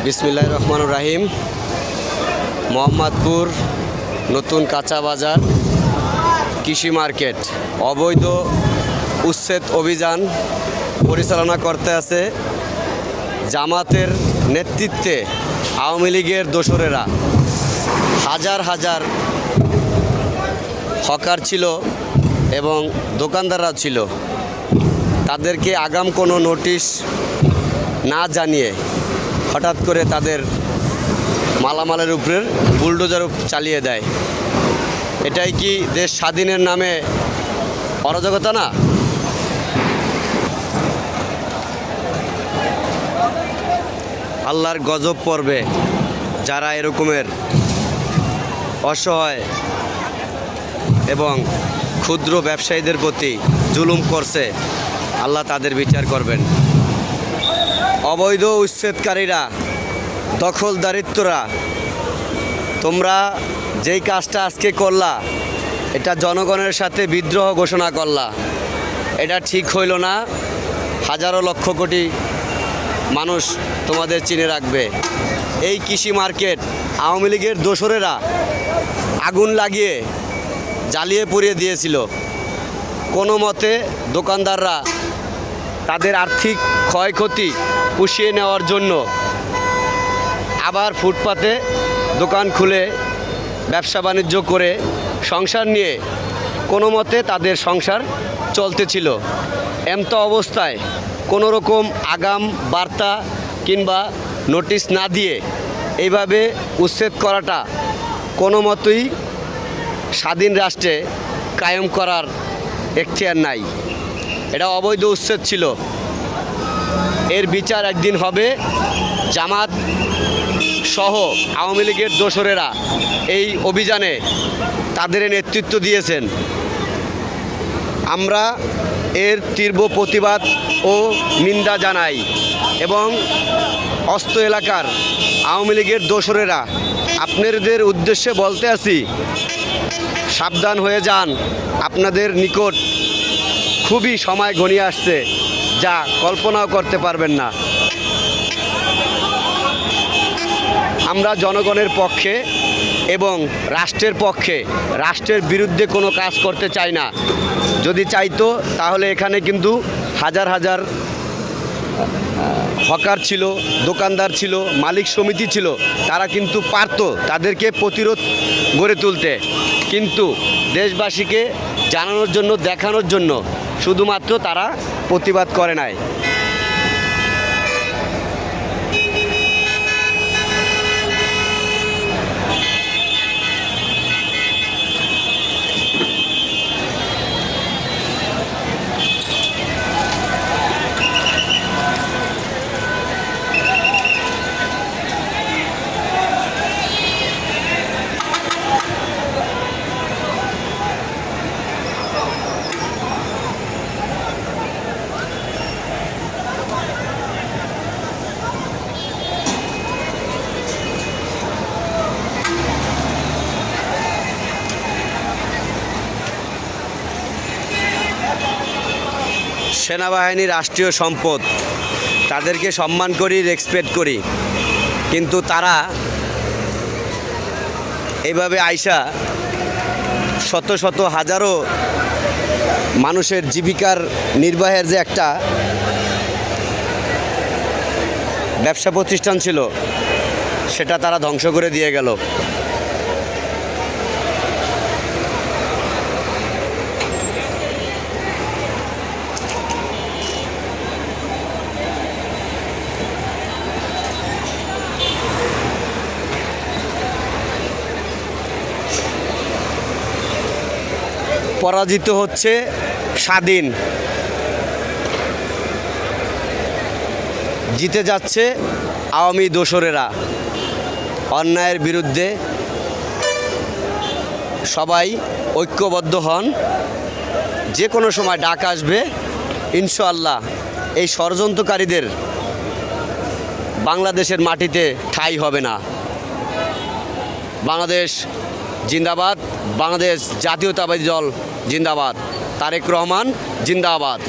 বিসমিল্লাহির রহমানির রহিম। মোহাম্মদপুর নতুন কাঁচা বাজার কৃষি মার্কেট অবৈধ উচ্ছেদ অভিযান পরিচালনা করতে আছে জামাতের নেতৃত্বে আওয়ামী লীগের দোসরেরা। হাজার হাজার হকার ছিল এবং দোকানদাররা ছিল। তাদেরকে আগাম কোনো নোটিশ না জানিয়ে হঠাৎ করে তাদের মালামালের উপরে বুলডোজার চালিয়ে দেয়। এটাই কি দেশ স্বাধীনের নামে অরাজকতা না? আল্লাহর গজব পড়বে যারা এরকমের অসহায় এবং ক্ষুদ্র ব্যবসায়ীদের প্রতি জুলুম করছে। আল্লাহ তাদের বিচার করবেন। অবৈধ উচ্ছেদকারীরা, দখলদারিত্বরা, তোমরা যেই কাজটা আজকে করলা, এটা জনগণের সাথে বিদ্রোহ ঘোষণা করলা। এটা ঠিক হইল না। হাজারো লক্ষ কোটি মানুষ তোমাদের চিনে রাখবে। এই কৃষি মার্কেট আওয়ামী লীগের দোসরেরা আগুন লাগিয়ে জ্বালিয়ে পুড়িয়ে দিয়েছিল। কোনো মতে দোকানদাররা তাদের আর্থিক ক্ষয়ক্ষতি পুষিয়ে নেওয়ার জন্য আবার ফুটপাতে দোকান খুলে ব্যবসা বাণিজ্য করে সংসার নিয়ে কোনো মতে তাদের সংসার চলতেছিল। এমতো অবস্থায় কোনো রকম আগাম বার্তা কিংবা নোটিশ না দিয়ে এইভাবে উচ্ছেদ করাটা কোনো মতোই স্বাধীন রাষ্ট্রে কায়েম করার এখতিয়ার নাই। এটা অবৈধ উচ্ছেদ ছিল। এর বিচার একদিন হবে। জামাত সহ আওয়ামী লীগের দোসরেরা এই অভিযানে তাদের নেতৃত্ব দিয়েছেন। আমরা এর তীব্র প্রতিবাদ ও নিন্দা জানাই এবং অস্ত্র এলাকার আওয়ামী লীগের দোসরেরা আপনাদের উদ্দেশ্যে বলতে আছি, সাবধান হয়ে যান। আপনাদের নিকট খুবই সময় ঘনিয়ে আসছে, যা কল্পনাও করতে পারবেন না। আমরা জনগণের পক্ষে এবং রাষ্ট্রের পক্ষে, রাষ্ট্রের বিরুদ্ধে কোনো কাজ করতে চাই না। যদি চাইতো তাহলে এখানে কিন্তু হাজার হাজার হকার ছিল, দোকানদার ছিল, মালিক সমিতি ছিল। তারা কিন্তু পারত তাদেরকে প্রতিরোধ গড়ে তুলতে, কিন্তু দেশবাসীকে জানানোর জন্য, দেখানোর জন্য শুধুমাত্র তারা প্রতিবাদ করে নাই। সেনাবাহিনী রাষ্ট্রীয় সম্পদ, তাদেরকে সম্মান করি, রেসপেক্ট করি, কিন্তু তারা এইভাবে আইসা শত শত হাজারো মানুষের জীবিকার নির্বাহের যে একটা ব্যবসা প্রতিষ্ঠান ছিল, সেটা তারা ধ্বংস করে দিয়ে গেল। পরাজিত হচ্ছে স্বাধীন, জিতে যাচ্ছে আওয়ামী দোসরেরা। অন্যায়ের বিরুদ্ধে সবাই ঐক্যবদ্ধ হন। যে কোনো সময় ডাক আসবে ইনশাআল্লাহ। এই ষড়যন্ত্রকারীদের বাংলাদেশের মাটিতে ঠাঁই হবে না। বাংলাদেশ জিন্দাবাদ, বাংলাদেশ জাতীয়তাবাদী দল জিন্দাবাদ, তারেক রহমান জিন্দাবাদ।